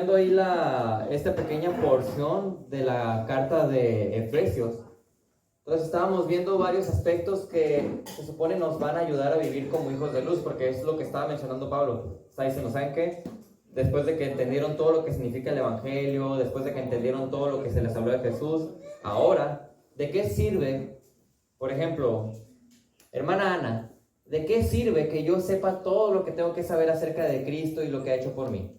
estudiando ahí esta pequeña porción de la carta de Efesios, entonces estábamos viendo varios aspectos que se supone nos van a ayudar a vivir como hijos de luz, porque eso es lo que estaba mencionando Pablo. Está diciendo, ¿saben qué? Después de que entendieron todo lo que significa el Evangelio, después de que entendieron todo lo que se les habló de Jesús, ahora, ¿de qué sirve? Por ejemplo, hermana Ana, ¿de qué sirve que yo sepa todo lo que tengo que saber acerca de Cristo y lo que ha hecho por mí?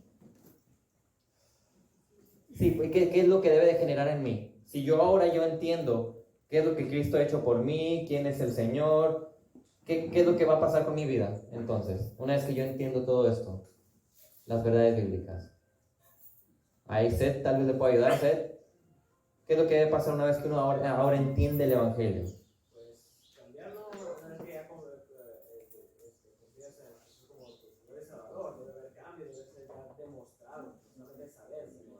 Sí, ¿qué es lo que debe de generar en mí? Si yo entiendo qué es lo que Cristo ha hecho por mí, quién es el Señor, qué es lo que va a pasar con mi vida. Entonces, una vez que yo entiendo todo esto, las verdades bíblicas. Ahí Seth tal vez le pueda ayudar, Seth. ¿Qué es lo que debe pasar una vez que uno ahora entiende el Evangelio? Pues cambiarlo, una vez que ya confías en Jesús como tu Señor y Salvador, debe haber cambio, debe ser ya demostrado, no solamente saber, sino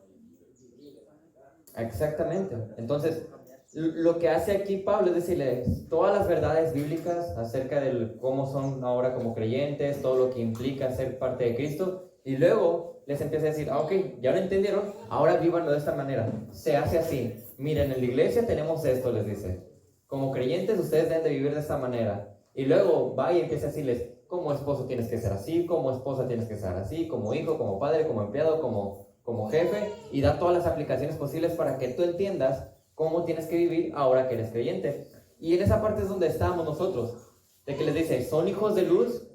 vivir de la verdad. Exactamente. Entonces, lo que hace aquí Pablo es decirles todas las verdades bíblicas acerca de cómo son ahora como creyentes, todo lo que implica ser parte de Cristo, y luego les empieza a decir, ok, ya lo entendieron, ahora vívanlo de esta manera, se hace así. Miren, en la iglesia tenemos esto, les dice, como creyentes ustedes deben de vivir de esta manera, y luego va y empieza a decirles, como esposo tienes que ser así, como esposa tienes que ser así, como hijo, como padre, como empleado, como jefe, y da todas las aplicaciones posibles para que tú entiendas cómo tienes que vivir ahora que eres creyente. Y en esa parte es donde estamos nosotros, de que les dice, ¿son hijos de luz?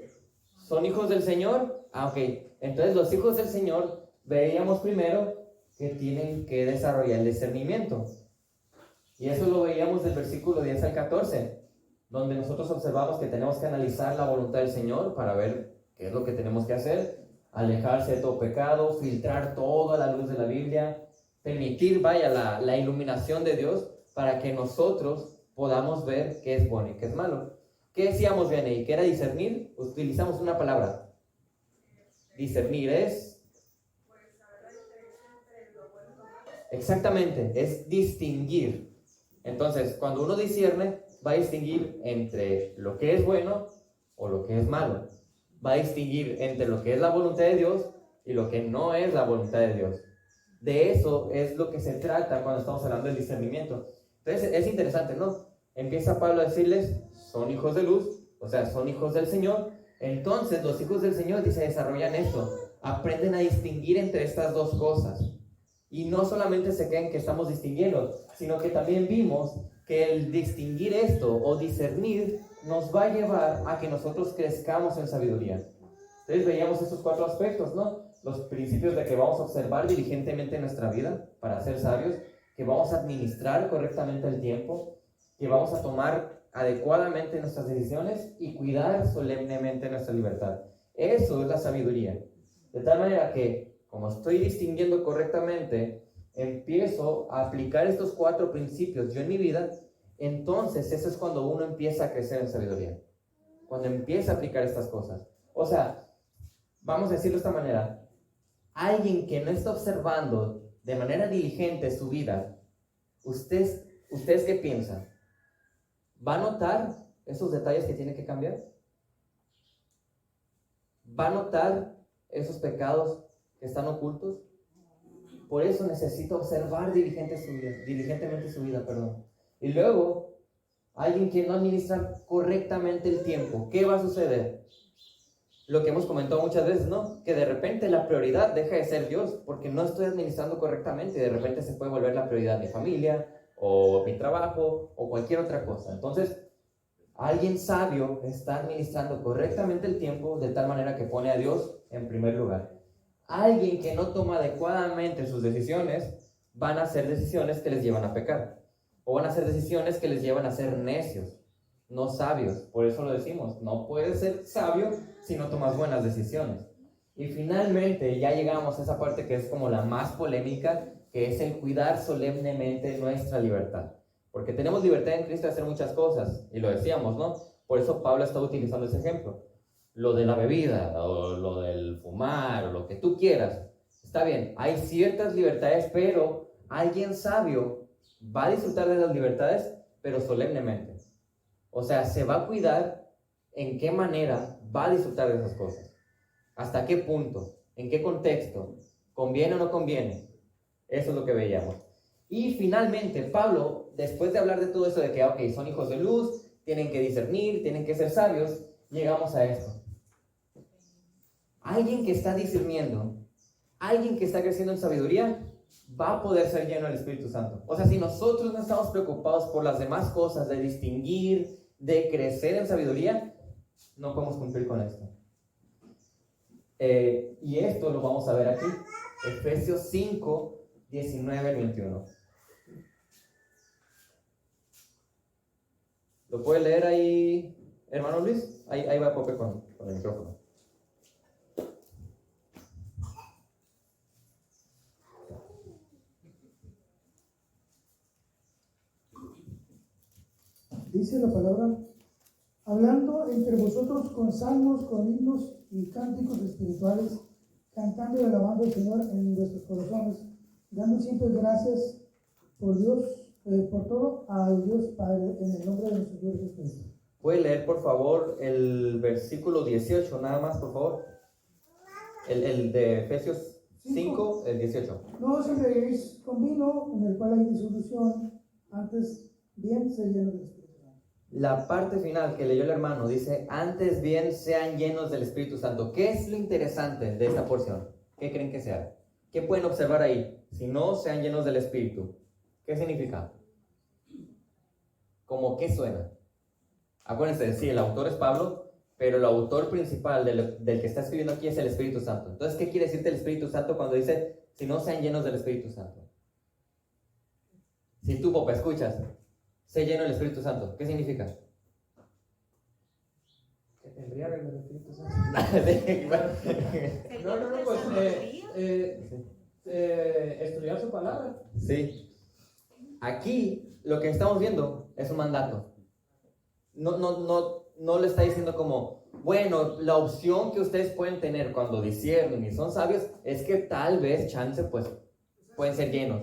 ¿Son hijos del Señor? Ah, ok. Entonces los hijos del Señor veíamos primero que tienen que desarrollar el discernimiento. Y eso lo veíamos del versículo 10 al 14, donde nosotros observamos que tenemos que analizar la voluntad del Señor para ver qué es lo que tenemos que hacer, alejarse de todo pecado, filtrar toda la luz de la Biblia, permitir, la iluminación de Dios para que nosotros podamos ver qué es bueno y qué es malo. ¿Qué decíamos bien ahí? ¿Qué era discernir? Utilizamos una palabra. Discernir es... Exactamente, es distinguir. Entonces, cuando uno discierne, va a distinguir entre lo que es bueno o lo que es malo. Va a distinguir entre lo que es la voluntad de Dios y lo que no es la voluntad de Dios. De eso es lo que se trata cuando estamos hablando del discernimiento. Entonces, es interesante, ¿no? Empieza Pablo a decirles, son hijos de luz, o sea, son hijos del Señor. Entonces, los hijos del Señor dice, desarrollan esto, aprenden a distinguir entre estas dos cosas. Y no solamente se queden que estamos distinguiendo, sino que también vimos que el distinguir esto o discernir nos va a llevar a que nosotros crezcamos en sabiduría. Entonces veíamos esos 4 aspectos, ¿no? Los principios de que vamos a observar diligentemente nuestra vida para ser sabios, que vamos a administrar correctamente el tiempo, que vamos a tomar adecuadamente nuestras decisiones y cuidar solemnemente nuestra libertad. Eso es la sabiduría. De tal manera que, como estoy distinguiendo correctamente, empiezo a aplicar estos 4 principios yo en mi vida, entonces eso es cuando uno empieza a crecer en sabiduría. Cuando empieza a aplicar estas cosas. O sea, vamos a decirlo de esta manera, alguien que no está observando de manera diligente su vida, ¿ustedes qué piensan? ¿Va a notar esos detalles que tiene que cambiar? ¿Va a notar esos pecados que están ocultos? Por eso necesita observar diligentemente su vida. Y luego, alguien que no administra correctamente el tiempo, ¿qué va a suceder? Lo que hemos comentado muchas veces, ¿no? Que de repente la prioridad deja de ser Dios porque no estoy administrando correctamente y de repente se puede volver la prioridad mi familia o mi trabajo o cualquier otra cosa. Entonces, alguien sabio está administrando correctamente el tiempo de tal manera que pone a Dios en primer lugar. Alguien que no toma adecuadamente sus decisiones van a ser decisiones que les llevan a pecar o van a ser decisiones que les llevan a ser necios, no sabios. Por eso lo decimos, no puedes ser sabio si no tomas buenas decisiones. Y finalmente ya llegamos a esa parte que es como la más polémica, que es el cuidar solemnemente nuestra libertad. Porque tenemos libertad en Cristo de hacer muchas cosas, y lo decíamos, ¿no? Por eso Pablo está utilizando ese ejemplo. Lo de la bebida, o lo del fumar, o lo que tú quieras. Está bien, hay ciertas libertades, pero alguien sabio va a disfrutar de las libertades, pero solemnemente. O sea, se va a cuidar en qué manera va a disfrutar de esas cosas. ¿Hasta qué punto? ¿En qué contexto? ¿Conviene o no conviene? Eso es lo que veíamos. Y finalmente, Pablo, después de hablar de todo eso de que, ok, son hijos de luz, tienen que discernir, tienen que ser sabios, llegamos a esto. Alguien que está discerniendo, alguien que está creciendo en sabiduría, va a poder ser lleno del Espíritu Santo. O sea, si nosotros no estamos preocupados por las demás cosas, de distinguir, de crecer en sabiduría, no podemos cumplir con esto. Y esto lo vamos a ver aquí, Efesios 5, 19 al 21. ¿Lo puede leer ahí, hermano Luis? Ahí va Pope con el micrófono. Dice la palabra, hablando entre vosotros con salmos, con himnos y cánticos espirituales, cantando y alabando al Señor en vuestros corazones, dando siempre gracias por Dios, por todo al Dios Padre, en el nombre de nuestro Dios Jesucristo. ¿Puede leer, por favor, el versículo 18, nada más, por favor? El de Efesios 5, el 18. No os embriaguéis con vino, en el cual hay disolución, antes bien se lleno del Espíritu Santo. La parte final que leyó el hermano dice, antes bien sean llenos del Espíritu Santo. ¿Qué es lo interesante de esta porción? ¿Qué creen que sea? ¿Qué pueden observar ahí? Si no sean llenos del Espíritu, ¿qué significa? ¿Cómo qué suena? Acuérdense, sí, el autor es Pablo, pero el autor principal del que está escribiendo aquí es el Espíritu Santo. Entonces, ¿qué quiere decirte el Espíritu Santo cuando dice, si no sean llenos del Espíritu Santo? Si tú, Popa, escuchas, sé lleno del Espíritu Santo, ¿qué significa? Que te embriagues del Espíritu Santo. No, pues estudiar su palabra. Sí. Aquí lo que estamos viendo es un mandato. No le está diciendo como, bueno, la opción que ustedes pueden tener cuando disciernen y son sabios es que tal vez, chance, pues, pueden ser llenos.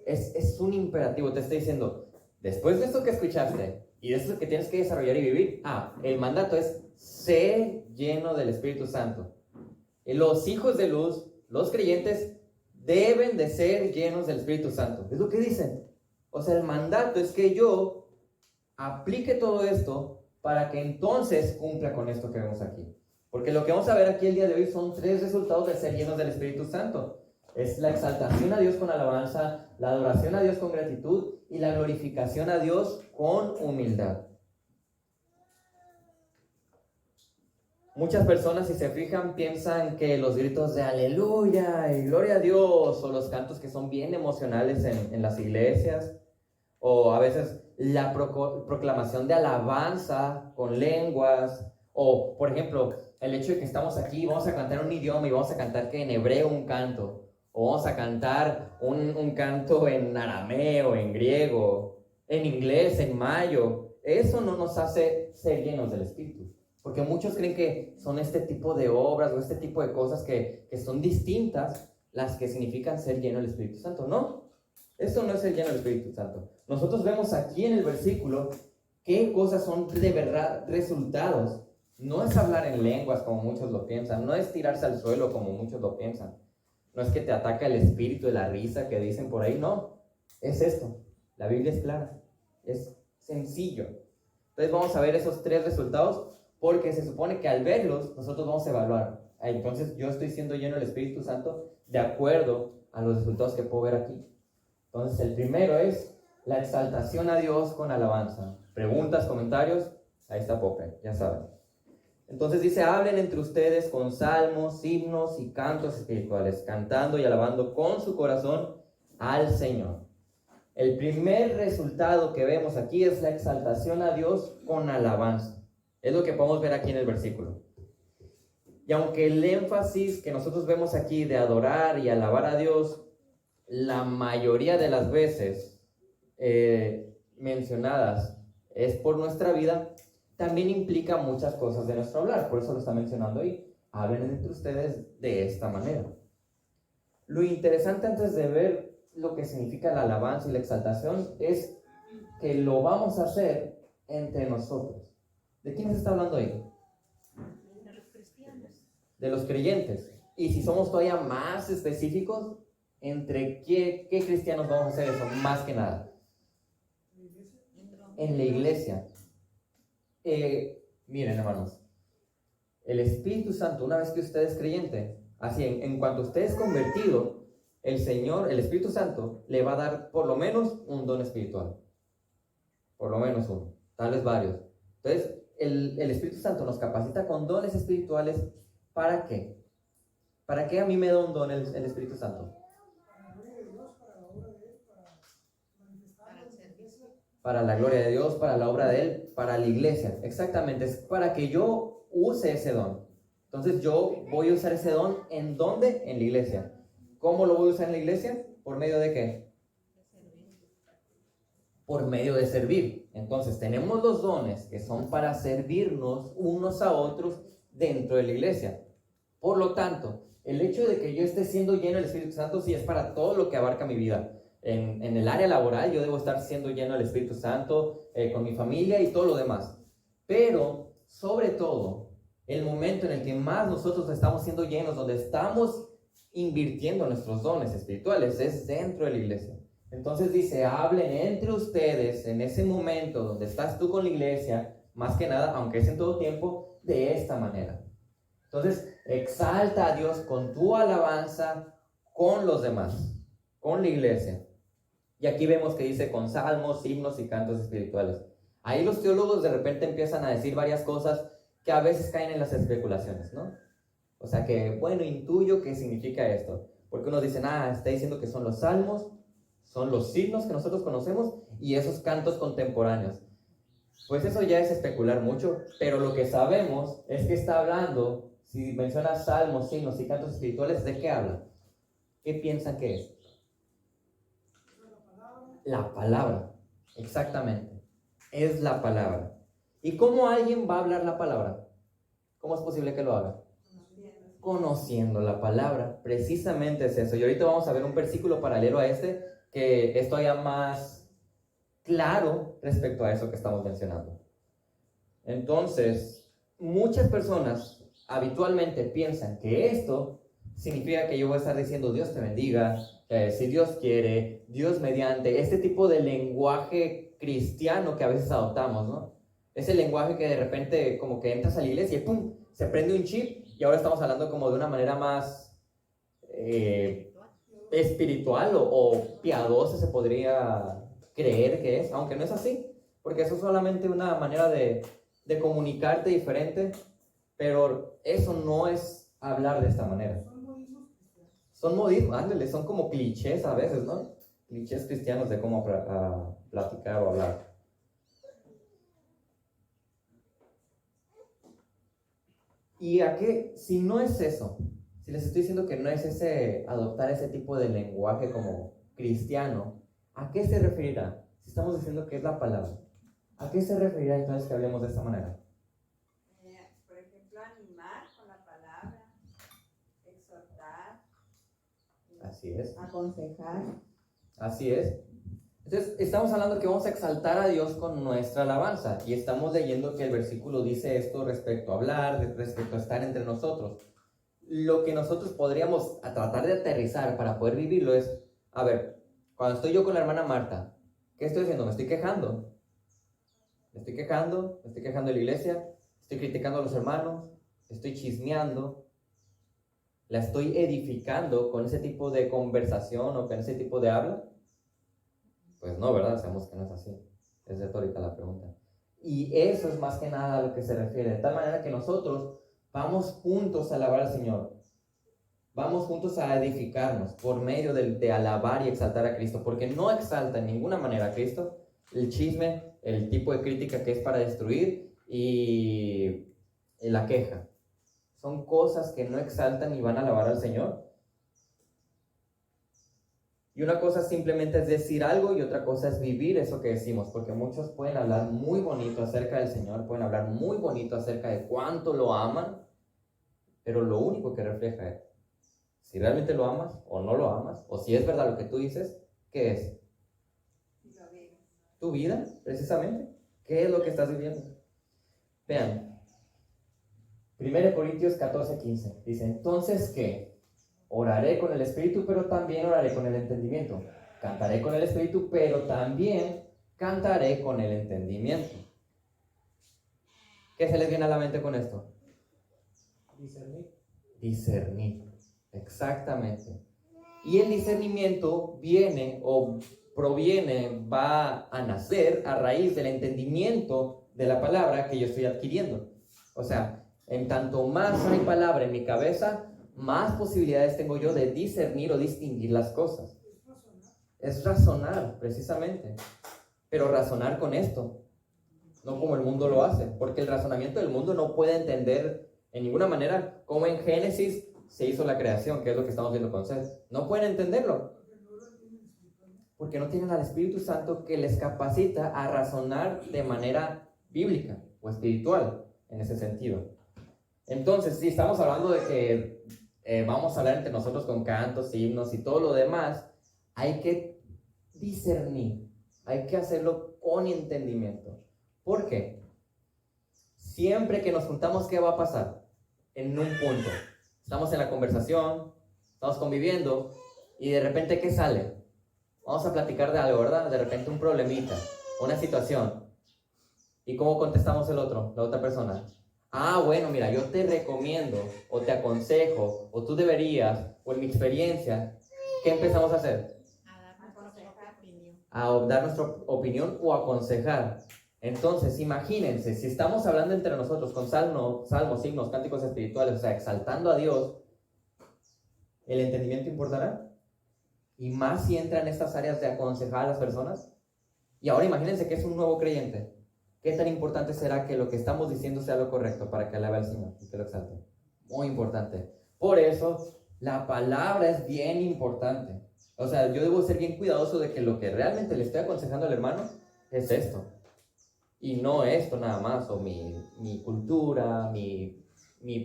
Es un imperativo, te está diciendo, después de esto que escuchaste y de esto que tienes que desarrollar y vivir, el mandato es, sé lleno del Espíritu Santo. Y los hijos de luz, los creyentes, deben de ser llenos del Espíritu Santo. Es lo que dicen. O sea, el mandato es que yo aplique todo esto para que entonces cumpla con esto que vemos aquí. Porque lo que vamos a ver aquí el día de hoy son 3 resultados de ser llenos del Espíritu Santo. Es la exaltación a Dios con alabanza, la adoración a Dios con gratitud y la glorificación a Dios con humildad. Muchas personas, si se fijan, piensan que los gritos de aleluya y gloria a Dios, o los cantos que son bien emocionales en las iglesias, o a veces la proclamación de alabanza con lenguas, o por ejemplo, el hecho de que estamos aquí, vamos a cantar un idioma y vamos a cantar que en hebreo un canto, o vamos a cantar un canto en arameo, en griego, en inglés, en mayo. Eso no nos hace ser llenos del Espíritu. Porque muchos creen que son este tipo de obras o este tipo de cosas que son distintas las que significan ser lleno del Espíritu Santo. No, eso no es ser lleno del Espíritu Santo. Nosotros vemos aquí en el versículo qué cosas son de verdad resultados. No es hablar en lenguas como muchos lo piensan, no es tirarse al suelo como muchos lo piensan, no es que te ataca el espíritu de la risa que dicen por ahí, no, es esto. La Biblia es clara, es sencillo. Entonces vamos a ver esos 3 resultados, porque se supone que al verlos nosotros vamos a evaluar. Entonces yo estoy siendo lleno del Espíritu Santo de acuerdo a los resultados que puedo ver aquí. Entonces el primero es la exaltación a Dios con alabanza. Preguntas, comentarios, ahí está Pope, ya saben. Entonces dice, hablen entre ustedes con salmos, himnos y cantos espirituales, cantando y alabando con su corazón al Señor. El primer resultado que vemos aquí es la exaltación a Dios con alabanza. Es lo que podemos ver aquí en el versículo. Y aunque el énfasis que nosotros vemos aquí de adorar y alabar a Dios, la mayoría de las veces mencionadas es por nuestra vida, también implica muchas cosas de nuestro hablar. Por eso lo está mencionando ahí. Hablen entre ustedes de esta manera. Lo interesante antes de ver lo que significa la alabanza y la exaltación es que lo vamos a hacer entre nosotros. ¿De quién se está hablando ahí? De los cristianos. De los creyentes. Y si somos todavía más específicos, ¿entre qué cristianos vamos a hacer eso? Más que nada. En la iglesia. Miren, hermanos, el Espíritu Santo, una vez que usted es creyente, así en cuanto usted es convertido, el Señor, el Espíritu Santo, le va a dar por lo menos un don espiritual. Por lo menos uno, tal vez varios. Entonces, el Espíritu Santo nos capacita con dones espirituales. ¿Para qué? ¿Para qué a mí me da un don el Espíritu Santo? Para la gloria de Dios, para la obra de Él, para la iglesia. Exactamente, es para que yo use ese don. Entonces yo voy a usar ese don, ¿en dónde? En la iglesia. ¿Cómo lo voy a usar en la iglesia? ¿Por medio de qué? Por medio de servir. Entonces tenemos los dones que son para servirnos unos a otros dentro de la iglesia. Por lo tanto, el hecho de que yo esté siendo lleno del Espíritu Santo sí es para todo lo que abarca mi vida. En el área laboral yo debo estar siendo lleno del Espíritu Santo, con mi familia y todo lo demás. Pero, sobre todo, el momento en el que más nosotros estamos siendo llenos, donde estamos invirtiendo nuestros dones espirituales, es dentro de la iglesia. Entonces dice, hablen entre ustedes en ese momento donde estás tú con la iglesia, más que nada, aunque es en todo tiempo, de esta manera. Entonces, exalta a Dios con tu alabanza, con los demás, con la iglesia. Y aquí vemos que dice con salmos, himnos y cantos espirituales. Ahí los teólogos de repente empiezan a decir varias cosas que a veces caen en las especulaciones, ¿no? O sea que, bueno, intuyo qué significa esto. Porque unos dicen, está diciendo que son los salmos, son los himnos que nosotros conocemos y esos cantos contemporáneos. Pues eso ya es especular mucho, pero lo que sabemos es que está hablando, si menciona salmos, himnos y cantos espirituales, ¿de qué habla? ¿Qué piensan que es? La palabra, exactamente, es la palabra. ¿Y cómo alguien va a hablar la palabra? ¿Cómo es posible que lo haga? Conociendo la palabra, precisamente es eso. Y ahorita vamos a ver un versículo paralelo a este, que es todavía más claro respecto a eso que estamos mencionando. Entonces, muchas personas habitualmente piensan que esto significa que yo voy a estar diciendo Dios te bendiga, si Dios quiere, Dios mediante, este tipo de lenguaje cristiano que a veces adoptamos, ¿no? Ese lenguaje que de repente como que entras a la iglesia y ¡pum!, se prende un chip y ahora estamos hablando como de una manera más espiritual o piadosa se podría creer que es, aunque no es así, porque eso es solamente una manera de comunicarte diferente, pero eso no es hablar de esta manera. Son modismos, ándale, son como clichés a veces, ¿no? Clichés cristianos de cómo platicar o hablar. ¿Y a qué? Si no es eso, si les estoy diciendo que no es adoptar ese tipo de lenguaje como cristiano, ¿a qué se referirá? Si estamos diciendo que es la palabra, ¿a qué se referirá entonces que hablemos de esta manera? Por ejemplo, animar con la palabra, exhortar, Así es. aconsejar. Así es. Entonces, estamos hablando que vamos a exaltar a Dios con nuestra alabanza. Y estamos leyendo que el versículo dice esto respecto a hablar, respecto a estar entre nosotros. Lo que nosotros podríamos tratar de aterrizar para poder vivirlo es, a ver, cuando estoy yo con la hermana Marta, ¿qué estoy haciendo? Me estoy quejando. Me estoy quejando de la iglesia, estoy criticando a los hermanos, estoy chismeando. ¿La estoy edificando con ese tipo de conversación o con ese tipo de habla? Pues no, ¿verdad? Sabemos que no es así. Es retórica la pregunta. Y eso es más que nada a lo que se refiere. De tal manera que nosotros vamos juntos a alabar al Señor. Vamos juntos a edificarnos por medio de alabar y exaltar a Cristo. Porque no exalta en ninguna manera a Cristo el chisme, el tipo de crítica que es para destruir y la queja. Son cosas que no exaltan y van a alabar al Señor. Y una cosa simplemente es decir algo y otra cosa es vivir eso que decimos, porque muchos pueden hablar muy bonito acerca del Señor, pueden hablar muy bonito acerca de cuánto lo aman, pero lo único que refleja es si realmente lo amas o no lo amas, o si es verdad lo que tú dices, ¿qué es? Tu vida, precisamente. ¿Qué es lo que estás viviendo? Vean, 1 Corintios 14:15, dice, entonces, ¿qué? Oraré con el espíritu, pero también oraré con el entendimiento. Cantaré con el espíritu, pero también cantaré con el entendimiento. ¿Qué se les viene a la mente con esto? Discernir. Discernir, exactamente. Y el discernimiento viene o proviene, va a nacer a raíz del entendimiento de la palabra que yo estoy adquiriendo. O sea, en tanto más hay palabra en mi cabeza, más posibilidades tengo yo de discernir o distinguir las cosas. Es razonar, precisamente. Pero razonar con esto, no como el mundo lo hace, porque el razonamiento del mundo no puede entender en ninguna manera cómo en Génesis se hizo la creación, que es lo que estamos viendo con Seth. No pueden entenderlo, porque no tienen al Espíritu Santo que les capacita a razonar de manera bíblica o espiritual, en ese sentido. Entonces, si estamos hablando de que vamos a hablar entre nosotros con cantos, himnos y todo lo demás, hay que discernir, hay que hacerlo con entendimiento. ¿Por qué? Siempre que nos juntamos, ¿qué va a pasar? En un punto. Estamos en la conversación, estamos conviviendo, y de repente, ¿qué sale? Vamos a platicar de algo, ¿verdad? De repente un problemita, una situación. ¿Y cómo contestamos la otra persona? Ah, bueno, mira, yo te recomiendo, o te aconsejo, o tú deberías, o en mi experiencia, ¿qué empezamos a hacer? A dar nuestra opinión o aconsejar. Entonces, imagínense, si estamos hablando entre nosotros con salmos, himnos, cánticos espirituales, o sea, exaltando a Dios, ¿el entendimiento importará? Y más si entra en estas áreas de aconsejar a las personas. Y ahora imagínense que es un nuevo creyente. ¿Qué tan importante será que lo que estamos diciendo sea lo correcto para que alabe al Señor y que lo exalte? Muy importante. Por eso, la palabra es bien importante. O sea, yo debo ser bien cuidadoso de que lo que realmente le estoy aconsejando al hermano es esto. Y no esto nada más, o mi cultura, mi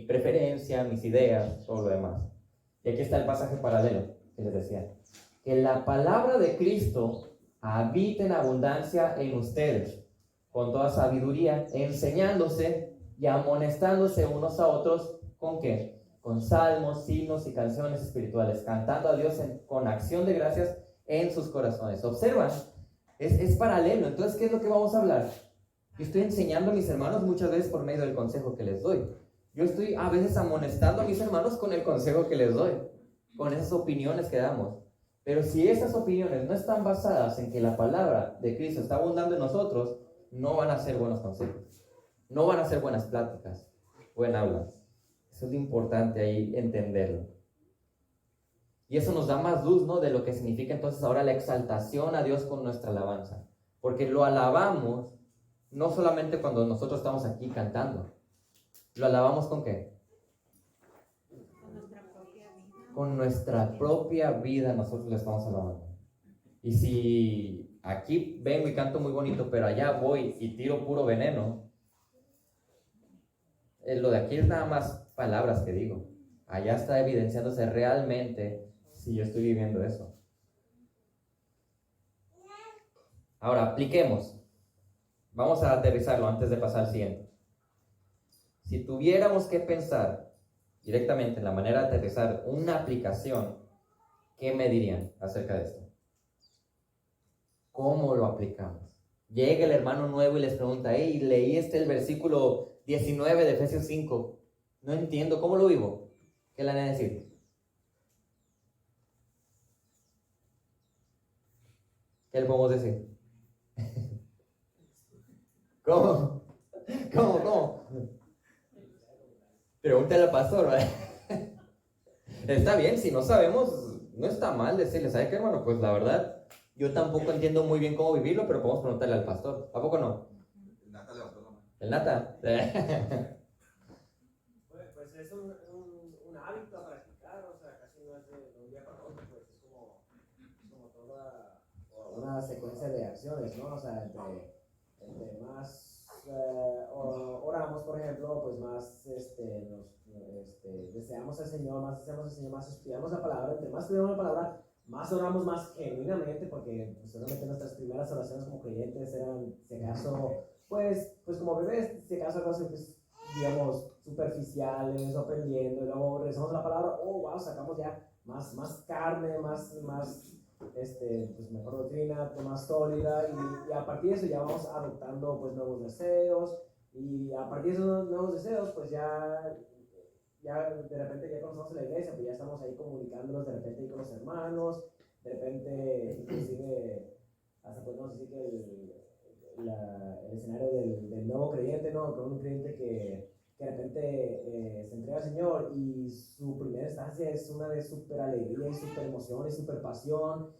preferencia, mis ideas, todo lo demás. Y aquí está el pasaje paralelo que les decía. Que la palabra de Cristo habite en abundancia en ustedes, con toda sabiduría, enseñándose y amonestándose unos a otros, ¿con qué? Con salmos, himnos y canciones espirituales, cantando a Dios con acción de gracias en sus corazones. ¿Observan? Es paralelo. Entonces, ¿qué es lo que vamos a hablar? Yo estoy enseñando a mis hermanos muchas veces por medio del consejo que les doy. Yo estoy a veces amonestando a mis hermanos con el consejo que les doy, con esas opiniones que damos. Pero si esas opiniones no están basadas en que la palabra de Cristo está abundando en nosotros, no van a ser buenos consejos, no van a ser buenas pláticas, buen habla. Eso es lo importante ahí entenderlo. Y eso nos da más luz, ¿no?, de lo que significa entonces ahora la exaltación a Dios con nuestra alabanza. Porque lo alabamos no solamente cuando nosotros estamos aquí cantando. ¿Lo alabamos con qué? Con nuestra propia vida nosotros le estamos alabando. Y si aquí vengo y canto muy bonito, pero allá voy y tiro puro veneno, lo de aquí es nada más palabras que digo. Allá está evidenciándose realmente si yo estoy viviendo eso. Ahora, apliquemos. Vamos a aterrizarlo antes de pasar al siguiente. Si tuviéramos que pensar directamente en la manera de aterrizar una aplicación, ¿qué me dirían acerca de esto? ¿Cómo lo aplicamos? Llega el hermano nuevo y les pregunta, hey, leí el versículo 19 de Efesios 5. No entiendo, ¿cómo lo vivo? ¿Qué le van a decir? ¿Qué le podemos decir? ¿Cómo? ¿Cómo? Pregúntale al pastor, ¿vale? Está bien, si no sabemos, no está mal decirle, ¿sabe qué, hermano? Pues la verdad, yo tampoco entiendo muy bien cómo vivirlo, pero podemos preguntarle al pastor. ¿A poco no? El Nata levantó la mano. ¿El Nata? Pues es un hábito a practicar, o sea, casi no es de un día para otro, pues es como toda una secuencia de acciones, ¿no? O sea, entre más oramos, por ejemplo, pues más deseamos al Señor, más estudiamos la palabra, entre más estudiamos la palabra, más oramos más genuinamente, porque pues, solamente nuestras primeras oraciones como creyentes eran, si acaso, pues como bebés, si acaso algo así, pues, digamos, superficiales, aprendiendo, y luego regresamos a la palabra, oh, wow, sacamos ya más carne, más pues mejor doctrina, más sólida, y a partir de eso ya vamos adoptando pues nuevos deseos, y a partir de esos nuevos deseos pues ya de repente ya conocemos a la iglesia, pues ya estamos ahí comunicándonos de repente ahí con los hermanos, de repente inclusive hasta podemos decir que el escenario del nuevo creyente, ¿no? Con un creyente que de repente se entrega al Señor y su primera estancia es una de súper alegría y súper emoción y súper pasión,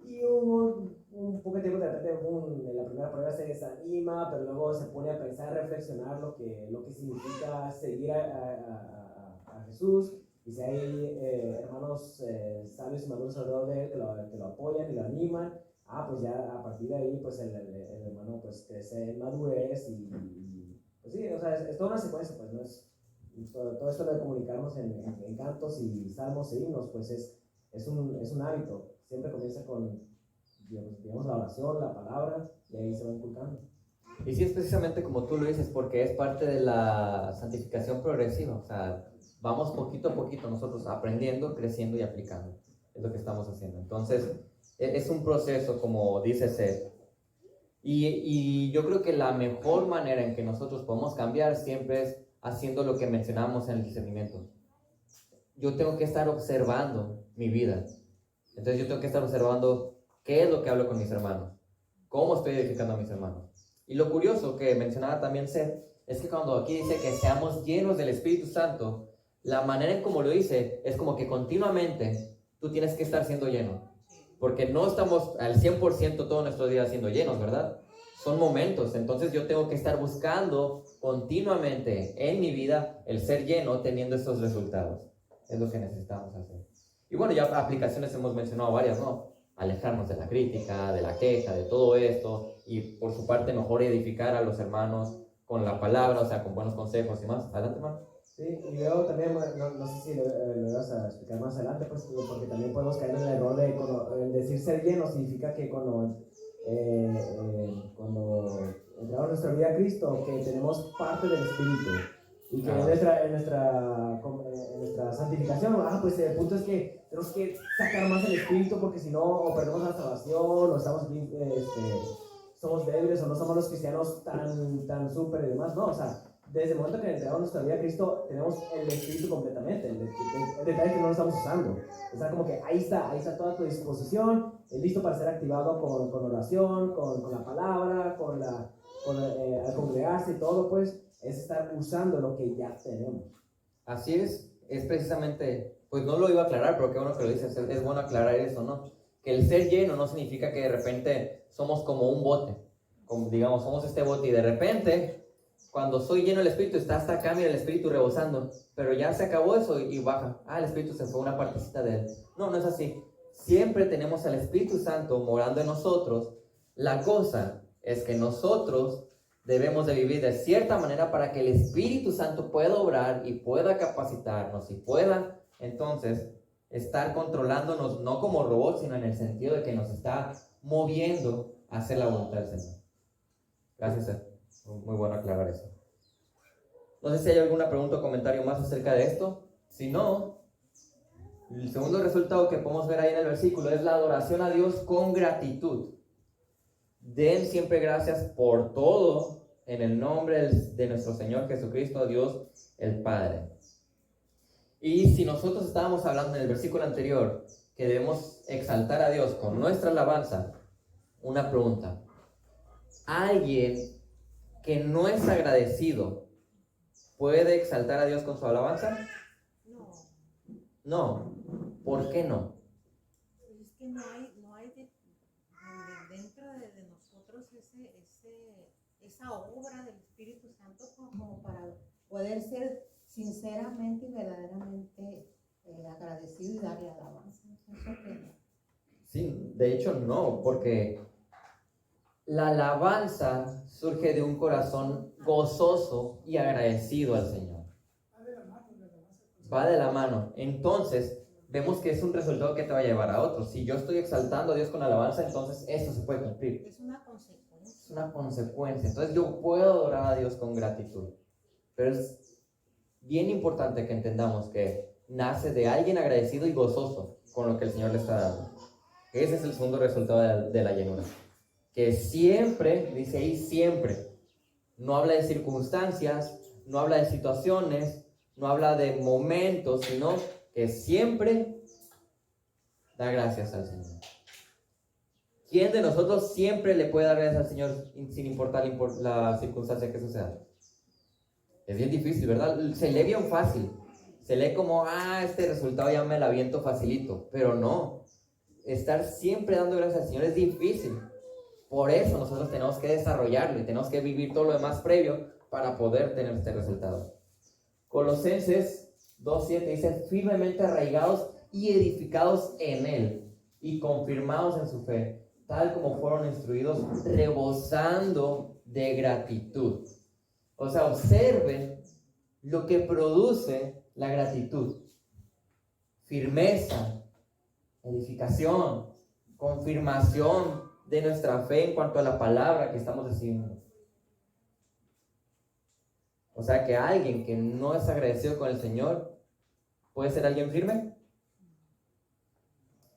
y un poco de tiempo de repente en la primera prueba se desanima, pero luego se pone a pensar, a reflexionar lo que significa seguir a Jesús, y si hay hermanos sabios y maduros alrededor de él que lo apoyan y lo animan, pues ya a partir de ahí pues el hermano pues crece en madurez, y pues sí, o sea, es toda una secuencia, pues no es todo esto de comunicarnos en cantos y salmos e himnos, pues es un hábito. Siempre comienza con, digamos, la oración, la palabra, y ahí se va inculcando. Y sí, es precisamente como tú lo dices, porque es parte de la santificación progresiva. O sea, vamos poquito a poquito nosotros aprendiendo, creciendo y aplicando. Es lo que estamos haciendo. Entonces, es un proceso, como dice Seth. Y yo creo que la mejor manera en que nosotros podemos cambiar siempre es haciendo lo que mencionamos en el discernimiento. Yo tengo que estar observando mi vida. Entonces yo tengo que estar observando qué es lo que hablo con mis hermanos, cómo estoy edificando a mis hermanos. Y lo curioso que mencionaba también Seth es que cuando aquí dice que seamos llenos del Espíritu Santo, la manera en cómo lo dice es como que continuamente tú tienes que estar siendo lleno. Porque no estamos al 100% todos nuestros días siendo llenos, ¿verdad? Son momentos, entonces yo tengo que estar buscando continuamente en mi vida el ser lleno teniendo estos resultados. Es lo que necesitamos hacer. Y bueno, ya aplicaciones hemos mencionado varias, ¿no? Alejarnos de la crítica, de la queja, de todo esto, y por su parte mejor edificar a los hermanos con la palabra, o sea, con buenos consejos y más. Adelante, hermano. Sí, y luego también, no sé si lo vas a explicar más adelante, pues, porque también podemos caer en el error de decir ser lleno significa que cuando entramos en nuestra vida a Cristo, que tenemos parte del Espíritu, y que en nuestra santificación, pues el punto es que tenemos que sacar más el Espíritu, porque si no, o perdemos la salvación, o estamos somos débiles, o no somos los cristianos tan súper y demás, no, o sea, desde el momento que entregamos nuestra vida a Cristo, tenemos el Espíritu completamente. El detalle es que no lo estamos usando. Está como que ahí está toda tu disposición, listo para ser activado con oración, con la palabra, al congregarse y todo, pues, es estar usando lo que ya tenemos. Así es precisamente, pues no lo iba a aclarar, pero qué bueno que lo dices, es bueno aclarar eso, ¿no? Que el ser lleno no significa que de repente somos como un bote, como digamos, somos este bote y de repente... Cuando soy lleno del Espíritu, está hasta acá, mira el Espíritu rebosando, pero ya se acabó eso y baja. El Espíritu se fue una partecita de él. No es así. Siempre tenemos al Espíritu Santo morando en nosotros. La cosa es que nosotros debemos de vivir de cierta manera para que el Espíritu Santo pueda obrar y pueda capacitarnos y pueda, entonces, estar controlándonos, no como robots, sino en el sentido de que nos está moviendo a hacer la voluntad del Señor. Gracias, Seth. Muy bueno aclarar eso. No sé si hay alguna pregunta o comentario más acerca de esto. Si no, el segundo resultado que podemos ver ahí en el versículo es la adoración a Dios con gratitud. Den siempre gracias por todo en el nombre de nuestro Señor Jesucristo, Dios el Padre. Y si nosotros estábamos hablando en el versículo anterior que debemos exaltar a Dios con nuestra alabanza, una pregunta. ¿Alguien que no es agradecido puede exaltar a Dios con su alabanza? No. ¿Por qué no? Pues es que no hay dentro de nosotros esa obra del Espíritu Santo como para poder ser sinceramente y verdaderamente agradecido y darle alabanza. Eso que no. Sí, de hecho no, porque la alabanza surge de un corazón gozoso y agradecido al Señor. Va de la mano. Entonces, vemos que es un resultado que te va a llevar a otro. Si yo estoy exaltando a Dios con alabanza, entonces eso se puede cumplir. Es una consecuencia. Es una consecuencia. Entonces yo puedo adorar a Dios con gratitud. Pero es bien importante que entendamos que nace de alguien agradecido y gozoso con lo que el Señor le está dando. Ese es el segundo resultado de la llenura. Que siempre, dice ahí siempre, no habla de circunstancias, no habla de situaciones, no habla de momentos, sino que siempre da gracias al Señor. ¿Quién de nosotros siempre le puede dar gracias al Señor sin importar la circunstancia que suceda? Es bien difícil, ¿verdad? Se lee bien fácil. Se lee como, este resultado ya me lo aviento facilito. Pero no. Estar siempre dando gracias al Señor es difícil. Por eso nosotros tenemos que desarrollarlo y tenemos que vivir todo lo demás previo para poder tener este resultado. Colosenses 2:7 dice, firmemente arraigados y edificados en Él y confirmados en su fe, tal como fueron instruidos, rebosando de gratitud. O sea, observen lo que produce la gratitud. Firmeza, edificación, confirmación de nuestra fe en cuanto a la palabra que estamos recibiendo. O sea que alguien que no es agradecido con el Señor, ¿puede ser alguien firme?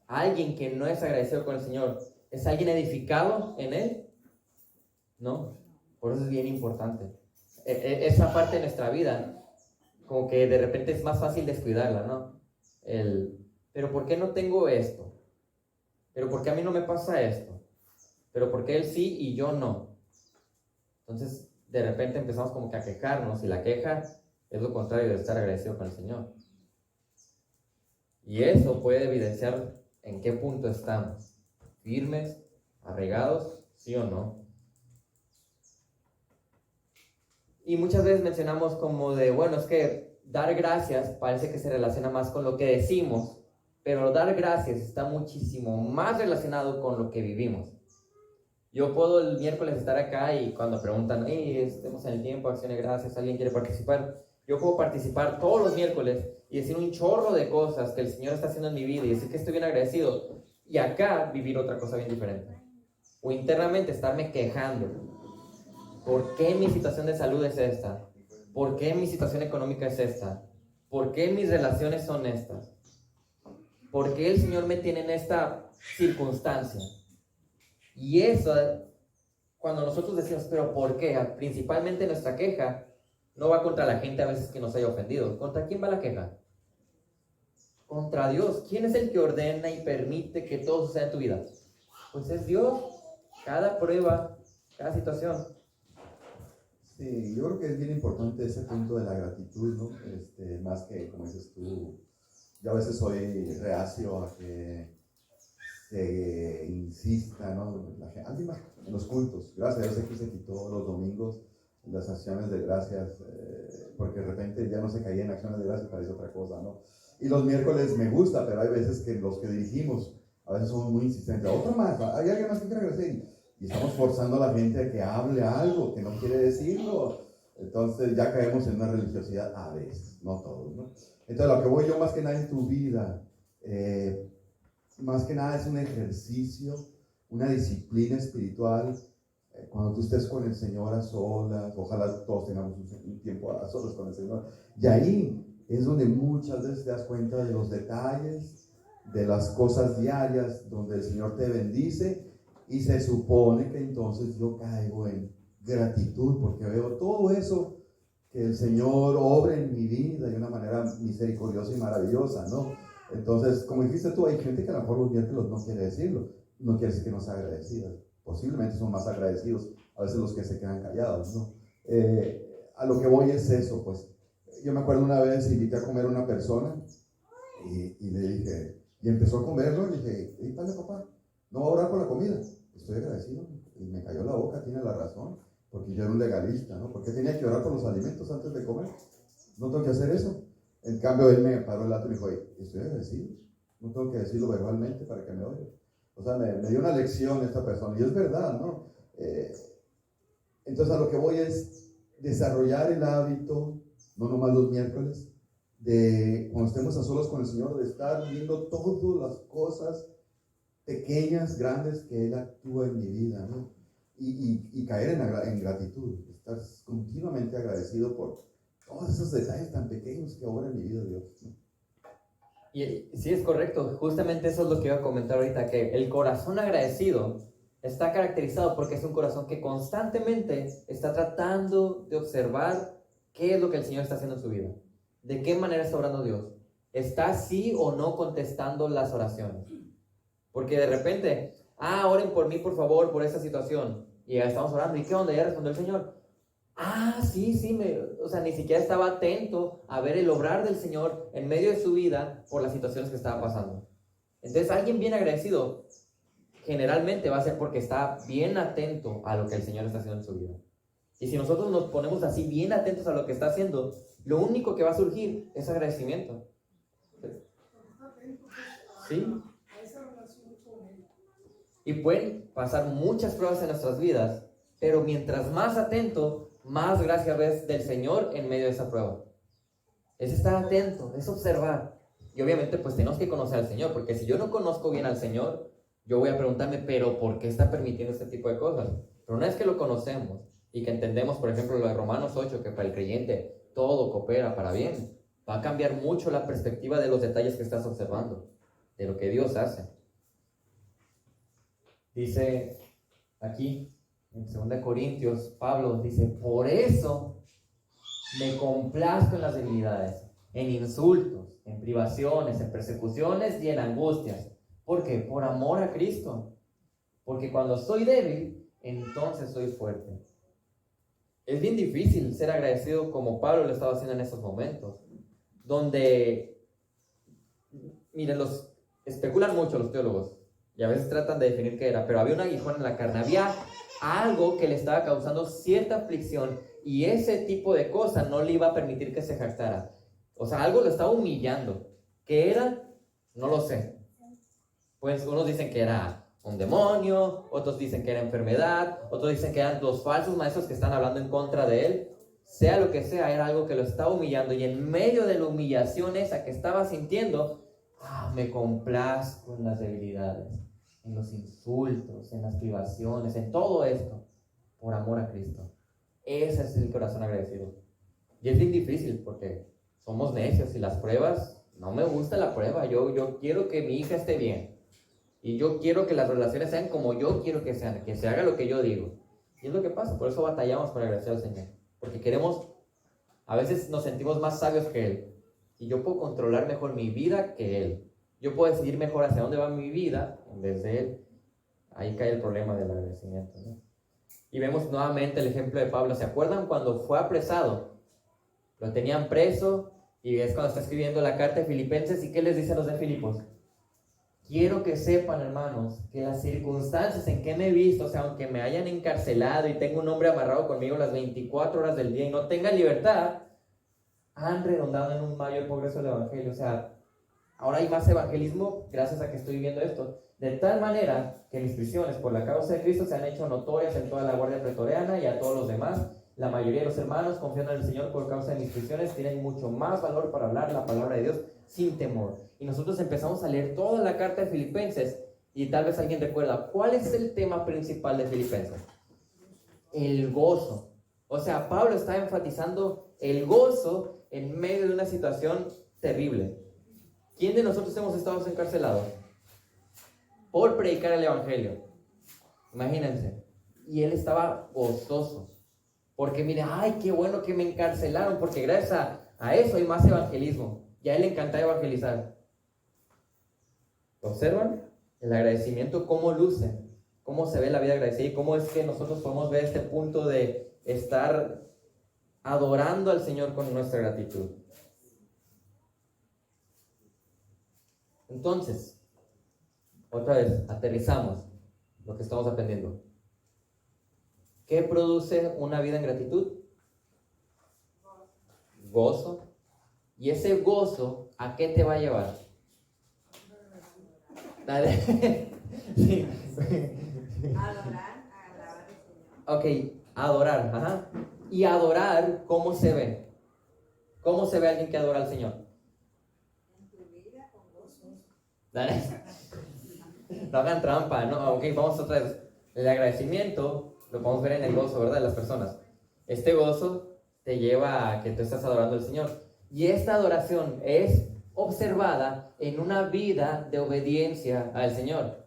Alguien que no es agradecido con el Señor, ¿es alguien edificado en Él? No, por eso es bien importante. Esa parte de nuestra vida, como que de repente es más fácil descuidarla, ¿no? Pero ¿por qué no tengo esto? ¿Pero por qué a mí no me pasa esto? ¿Pero por qué él sí y yo no? Entonces, de repente empezamos como que a quejarnos, y la queja es lo contrario de estar agradecido con el Señor. Y eso puede evidenciar en qué punto estamos. ¿Firmes? ¿Arraigados? ¿Sí o no? Y muchas veces mencionamos como de, bueno, es que dar gracias parece que se relaciona más con lo que decimos, pero dar gracias está muchísimo más relacionado con lo que vivimos. Yo puedo el miércoles estar acá y cuando preguntan, estemos en el tiempo, acción de gracias, ¿alguien quiere participar? Yo puedo participar todos los miércoles y decir un chorro de cosas que el Señor está haciendo en mi vida y decir que estoy bien agradecido. Y acá vivir otra cosa bien diferente. O internamente estarme quejando. ¿Por qué mi situación de salud es esta? ¿Por qué mi situación económica es esta? ¿Por qué mis relaciones son estas? ¿Por qué el Señor me tiene en esta circunstancia? Y eso, cuando nosotros decimos, ¿pero por qué? Principalmente nuestra queja no va contra la gente a veces que nos haya ofendido. ¿Contra quién va la queja? Contra Dios. ¿Quién es el que ordena y permite que todo suceda en tu vida? Pues es Dios. Cada prueba, cada situación. Sí, yo creo que es bien importante ese punto de la gratitud, ¿no? Más que, como dices tú, yo a veces soy reacio a que se insista, ¿no? Alguien más en los cultos. Gracias a Dios aquí se quitó los domingos las acciones de gracias, porque de repente ya no se caía en acciones de gracias, parece otra cosa, ¿no? Y los miércoles me gusta, pero hay veces que los que dirigimos, a veces somos muy insistentes. Otro más, hay alguien más que quiera agradecer. Y estamos forzando a la gente a que hable algo que no quiere decirlo. Entonces ya caemos en una religiosidad a veces, no todos, ¿no? Entonces lo que voy yo más que nada en tu vida, más que nada es un ejercicio, una disciplina espiritual. Cuando tú estés con el Señor a solas, ojalá todos tengamos un tiempo a solas con el Señor, y ahí es donde muchas veces te das cuenta de los detalles, de las cosas diarias, donde el Señor te bendice, y se supone que entonces yo caigo en gratitud, porque veo todo eso que el Señor obra en mi vida de una manera misericordiosa y maravillosa, ¿no? Entonces, como dijiste tú, hay gente que a lo mejor los miércoles no quiere decirlo, no quiere decir que no sea agradecida. Posiblemente son más agradecidos a veces los que se quedan callados, ¿no? A lo que voy es eso, pues. Yo me acuerdo una vez invité a comer a una persona y le dije, y empezó a comerlo, y le dije, hey, padre, papá, no va a orar por la comida. Estoy agradecido. Y me cayó la boca, tiene la razón, porque yo era un legalista, ¿no? ¿Por qué tenía que orar por los alimentos antes de comer? No tengo que hacer eso. En cambio, él me paró el lato y me dijo, hey, estoy agradecido. No tengo que decirlo verbalmente para que me oiga. O sea, me dio una lección esta persona, y es verdad, ¿no? Entonces a lo que voy es desarrollar el hábito, no nomás los miércoles, de cuando estemos a solos con el Señor, de estar viendo todas las cosas pequeñas, grandes que Él actúa en mi vida, ¿no? Y caer en gratitud, estar continuamente agradecido por todos esos detalles tan pequeños que obra en mi vida Dios, ¿no? Y sí, es correcto. Justamente eso es lo que iba a comentar ahorita, que el corazón agradecido está caracterizado porque es un corazón que constantemente está tratando de observar qué es lo que el Señor está haciendo en su vida. De qué manera está orando Dios. ¿Está sí o no contestando las oraciones? Porque de repente, oren por mí, por favor, por esta situación. Y ya estamos orando. ¿Y qué onda? Ya respondió el Señor. Sí, o sea, ni siquiera estaba atento a ver el obrar del Señor en medio de su vida por las situaciones que estaba pasando. Entonces, alguien bien agradecido generalmente va a ser porque está bien atento a lo que el Señor está haciendo en su vida. Y si nosotros nos ponemos así bien atentos a lo que está haciendo, lo único que va a surgir es agradecimiento. ¿Sí? Y pueden pasar muchas pruebas en nuestras vidas, pero mientras más atento, más gracia ves del Señor en medio de esa prueba. Es estar atento, es observar. Y obviamente pues tenemos que conocer al Señor, porque si yo no conozco bien al Señor, yo voy a preguntarme, pero ¿por qué está permitiendo este tipo de cosas? Pero una vez que lo conocemos y que entendemos, por ejemplo, lo de Romanos 8, que para el creyente todo coopera para bien, va a cambiar mucho la perspectiva de los detalles que estás observando, de lo que Dios hace. Dice aquí, en 2 Corintios, Pablo dice, por eso me complazco en las debilidades, en insultos, en privaciones, en persecuciones y en angustias. ¿Por qué? Por amor a Cristo. Porque cuando soy débil, entonces soy fuerte. Es bien difícil ser agradecido como Pablo lo estaba haciendo en esos momentos, donde, miren, los especulan mucho los teólogos, y a veces tratan de definir qué era, pero había un aguijón en la carne, había algo que le estaba causando cierta aflicción, y ese tipo de cosas no le iba a permitir que se jactara. O sea, algo lo estaba humillando. ¿Qué era? No lo sé. Pues unos dicen que era un demonio, otros dicen que era enfermedad, otros dicen que eran los falsos maestros que están hablando en contra de él. Sea lo que sea, era algo que lo estaba humillando, y en medio de la humillación esa que estaba sintiendo, me complazco en las debilidades, en los insultos, en las privaciones, en todo esto, por amor a Cristo. Ese es el corazón agradecido. Y es bien difícil porque somos necios y las pruebas, no me gusta la prueba. Yo quiero que mi hija esté bien. Y yo quiero que las relaciones sean como yo quiero que sean, que se haga lo que yo digo. Y es lo que pasa, por eso batallamos para agradecer al Señor. Porque a veces nos sentimos más sabios que Él. Y yo puedo controlar mejor mi vida que Él. Yo puedo decidir mejor hacia dónde va mi vida en vez de Él. Ahí cae el problema del agradecimiento, ¿no? Y vemos nuevamente el ejemplo de Pablo. ¿Se acuerdan cuando fue apresado? Lo tenían preso, y es cuando está escribiendo la carta de Filipenses. ¿Y qué les dice a los de Filipos? Quiero que sepan, hermanos, que las circunstancias en que me he visto, o sea, aunque me hayan encarcelado y tengo un hombre amarrado conmigo las 24 horas del día y no tenga libertad, han redundado en un mayor progreso del evangelio. O sea, ahora hay más evangelismo gracias a que estoy viviendo esto. De tal manera que mis prisiones por la causa de Cristo se han hecho notorias en toda la guardia pretoriana y a todos los demás. La mayoría de los hermanos, confiando en el Señor por causa de mis prisiones, tienen mucho más valor para hablar la palabra de Dios sin temor. Y nosotros empezamos a leer toda la carta de Filipenses, y tal vez alguien recuerda, ¿cuál es el tema principal de Filipenses? El gozo. O sea, Pablo está enfatizando el gozo en medio de una situación terrible. ¿Quién de nosotros hemos estado encarcelados por predicar el evangelio? Imagínense. Y él estaba gozoso. Porque mire, qué bueno que me encarcelaron, porque gracias a eso hay más evangelismo. Y a él le encanta evangelizar. ¿Observan? El agradecimiento, cómo luce, cómo se ve la vida agradecida, y cómo es que nosotros podemos ver este punto de estar adorando al Señor con nuestra gratitud. Entonces, otra vez, aterrizamos lo que estamos aprendiendo. ¿Qué produce una vida en gratitud? Gozo. ¿Y ese gozo a qué te va a llevar? Dale. Sí. Adorar, alabar al Señor. Ok, adorar, ajá. ¿Y adorar cómo se ve? ¿Cómo se ve alguien que adora al Señor? En tu vida con gozo. Dale. No hagan trampa, ¿no? Ok, vamos otra vez. El agradecimiento lo podemos ver en el gozo, ¿verdad? De las personas. Este gozo te lleva a que tú estás adorando al Señor. Y esta adoración es observada en una vida de obediencia al Señor.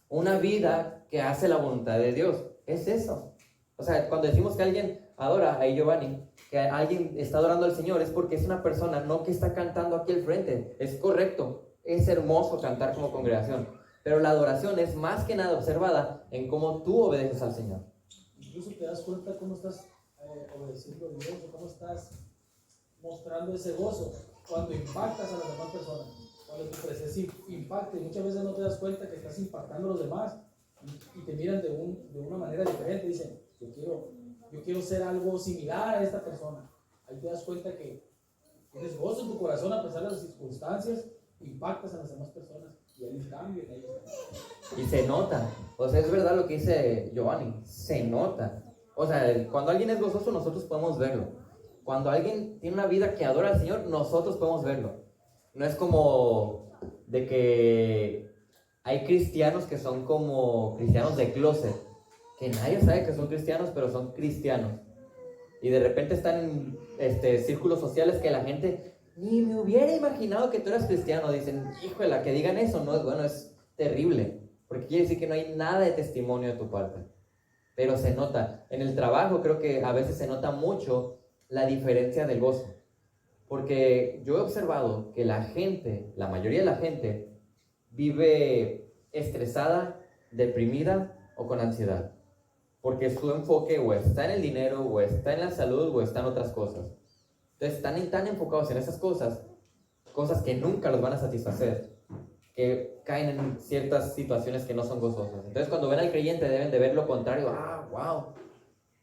Una vida que hace la voluntad de Dios. Es eso. O sea, cuando decimos que alguien adora, ahí Giovanni, que alguien está adorando al Señor, es porque es una persona, no que está cantando aquí al frente. Es correcto, es hermoso cantar como congregación, pero la adoración es más que nada observada en cómo tú obedeces al Señor. Incluso te das cuenta cómo estás obedeciendo a Dios, o cómo estás mostrando ese gozo cuando impactas a las demás personas, cuando tu presencia impacta, y muchas veces no te das cuenta que estás impactando a los demás y te miran de una manera diferente. Dicen, yo quiero ser algo similar a esta persona. Ahí te das cuenta que tienes gozo en tu corazón a pesar de las circunstancias, impactas a las demás personas y hay un cambio en ellos. Y se nota, o sea, es verdad lo que dice Giovanni, se nota. O sea, cuando alguien es gozoso, nosotros podemos verlo. Cuando alguien tiene una vida que adora al Señor, nosotros podemos verlo. No es como de que hay cristianos que son como cristianos de closet, que nadie sabe que son cristianos, pero son cristianos. Y de repente están en círculos sociales que la gente ni me hubiera imaginado que tú eras cristiano. Dicen, híjole, que digan eso no es bueno, es terrible, porque quiere decir que no hay nada de testimonio de tu parte. Pero se nota. En el trabajo creo que a veces se nota mucho la diferencia del gozo. Porque yo he observado que la gente, la mayoría de la gente, vive estresada, deprimida o con ansiedad. Porque su enfoque o está en el dinero, o está en la salud, o está en otras cosas. Entonces están tan enfocados en esas cosas que nunca los van a satisfacer, que caen en ciertas situaciones que no son gozosas. Entonces cuando ven al creyente deben de ver lo contrario. Wow,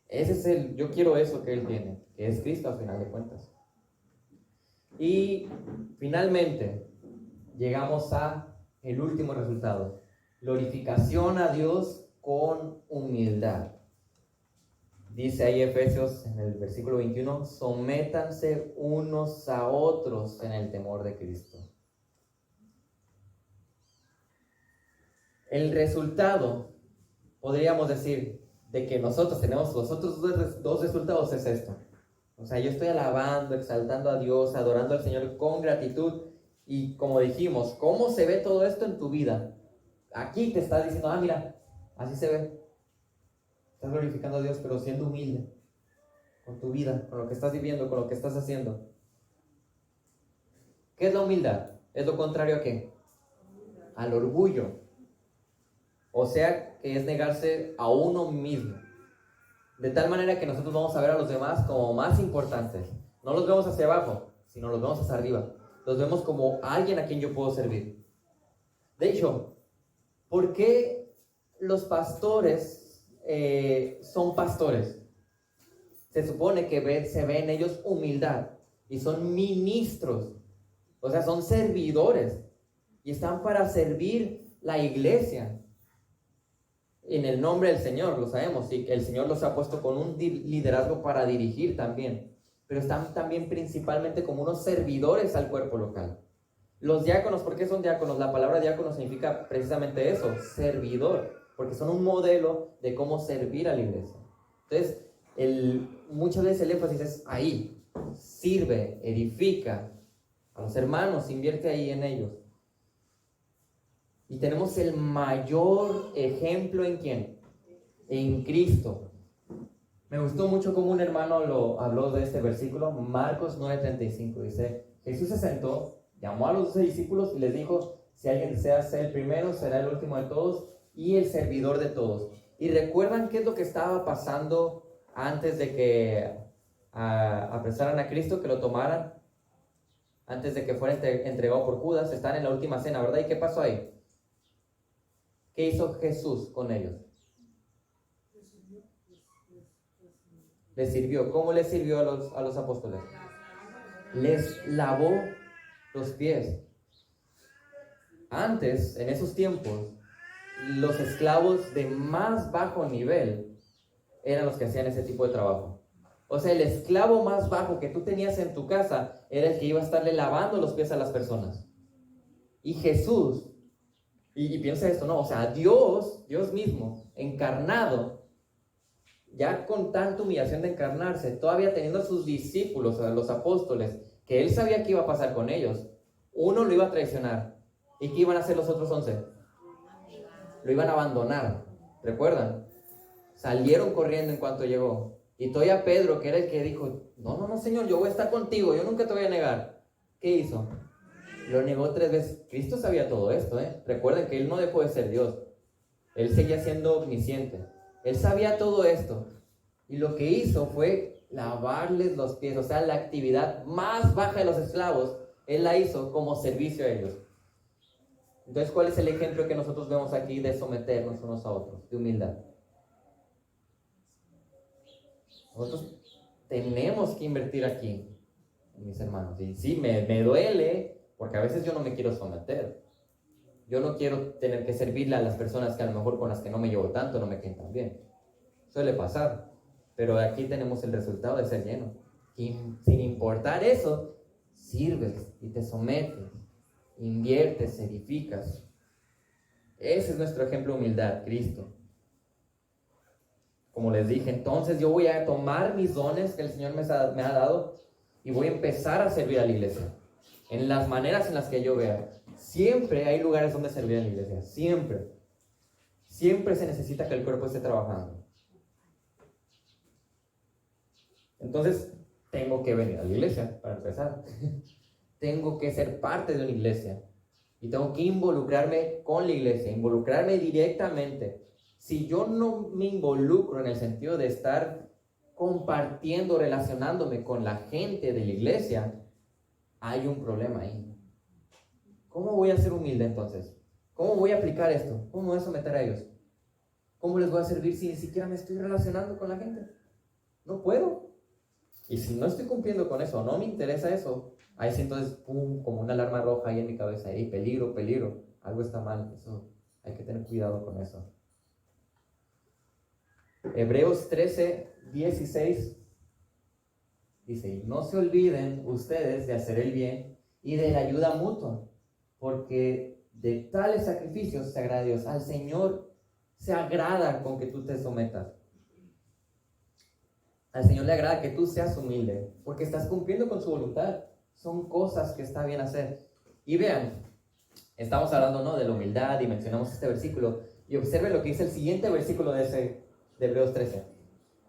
ese es yo quiero eso que él tiene, que es Cristo al final de cuentas. Y finalmente llegamos a el último resultado: glorificación a Dios con humildad. Dice ahí Efesios en el versículo 21, sométanse unos a otros en el temor de Cristo. El resultado, podríamos decir, de que nosotros tenemos los otros dos resultados es esto. O sea, yo estoy alabando, exaltando a Dios, adorando al Señor con gratitud. Y como dijimos, ¿cómo se ve todo esto en tu vida? Aquí te está diciendo, mira, así se ve. Estás glorificando a Dios, pero siendo humilde con tu vida, con lo que estás viviendo, con lo que estás haciendo. ¿Qué es la humildad? ¿Es lo contrario a qué? Al orgullo. O sea, que es negarse a uno mismo. De tal manera que nosotros vamos a ver a los demás como más importantes. No los vemos hacia abajo, sino los vemos hacia arriba. Los vemos como alguien a quien yo puedo servir. De hecho, ¿por qué los pastores son pastores? Se supone que se ve en ellos humildad y son ministros, o sea, son servidores y están para servir la iglesia en el nombre del Señor, lo sabemos, y que el Señor los ha puesto con un liderazgo para dirigir también, pero están también principalmente como unos servidores al cuerpo local. Los diáconos, ¿por qué son diáconos? La palabra diácono significa precisamente eso, servidor, porque son un modelo de cómo servir a la iglesia. Entonces, muchas veces el énfasis es ahí, sirve, edifica a los hermanos, invierte ahí en ellos. Y tenemos el mayor ejemplo ¿en quién? En Cristo. Me gustó mucho cómo un hermano habló de este versículo, Marcos 9:35, dice, Jesús se sentó, llamó a los 12 discípulos y les dijo, si alguien desea ser el primero, será el último de todos y el servidor de todos. ¿Y recuerdan qué es lo que estaba pasando antes de que apresaran a Cristo, que lo tomaran? Antes de que fuera entregado por Judas, están en la última cena, ¿verdad? ¿Y qué pasó ahí? ¿Qué hizo Jesús con ellos? Les sirvió. ¿Cómo les sirvió a los apóstoles? Les lavó los pies. Antes, en esos tiempos, los esclavos de más bajo nivel eran los que hacían ese tipo de trabajo. O sea, el esclavo más bajo que tú tenías en tu casa era el que iba a estarle lavando los pies a las personas. Y Jesús, y piensa esto, ¿no? O sea, Dios mismo, encarnado, ya con tanta humillación de encarnarse, todavía teniendo a sus discípulos, a los apóstoles, que él sabía qué iba a pasar con ellos, Uno lo iba a traicionar. ¿Y qué iban a hacer los otros 11? Lo iban a abandonar. ¿Recuerdan? Salieron corriendo en cuanto llegó. Y todavía Pedro, que era el que dijo, no, Señor, yo voy a estar contigo, yo nunca te voy a negar. ¿Qué hizo? Lo negó 3 veces. Cristo sabía todo esto, ¿eh? Recuerden que Él no dejó de ser Dios. Él seguía siendo omnisciente. Él sabía todo esto. Y lo que hizo fue lavarles los pies. O sea, la actividad más baja de los esclavos, Él la hizo como servicio a ellos. Entonces, ¿cuál es el ejemplo que nosotros vemos aquí de someternos unos a otros? De humildad. Nosotros tenemos que invertir aquí, mis hermanos. Y sí, me duele, porque a veces yo no me quiero someter. Yo no quiero tener que servirle a las personas que a lo mejor con las que no me llevo tanto, no me caen tan bien. Suele pasar. Pero aquí tenemos el resultado de ser lleno. Y sin importar eso, sirves y te sometes, inviertes, edificas. Ese es nuestro ejemplo de humildad, Cristo. Como les dije, entonces yo voy a tomar mis dones que el Señor me ha dado y voy a empezar a servir a la iglesia. En las maneras en las que yo vea. Siempre hay lugares donde servir a la iglesia. Siempre. Siempre se necesita que el cuerpo esté trabajando. Entonces, tengo que venir a la iglesia, para empezar. Tengo que ser parte de una iglesia. Y tengo que involucrarme con la iglesia, involucrarme directamente. Si yo no me involucro en el sentido de estar compartiendo, relacionándome con la gente de la iglesia, hay un problema ahí. ¿Cómo voy a ser humilde entonces? ¿Cómo voy a aplicar esto? ¿Cómo me voy a someter a ellos? ¿Cómo les voy a servir si ni siquiera me estoy relacionando con la gente? No puedo. Y si no estoy cumpliendo con eso, no me interesa eso, ahí sí entonces, pum, como una alarma roja ahí en mi cabeza, ¡ey, peligro, peligro! Algo está mal, eso, hay que tener cuidado con eso. Hebreos 13:16 dice, y no se olviden ustedes de hacer el bien y de la ayuda mutua, porque de tales sacrificios se agrada a Dios. Al Señor se agrada con que tú te sometas. Al Señor le agrada que tú seas humilde, porque estás cumpliendo con su voluntad. Son cosas que está bien hacer. Y vean, estamos hablando, ¿no?, de la humildad y mencionamos este versículo. Y observen lo que dice el siguiente versículo de Hebreos 13.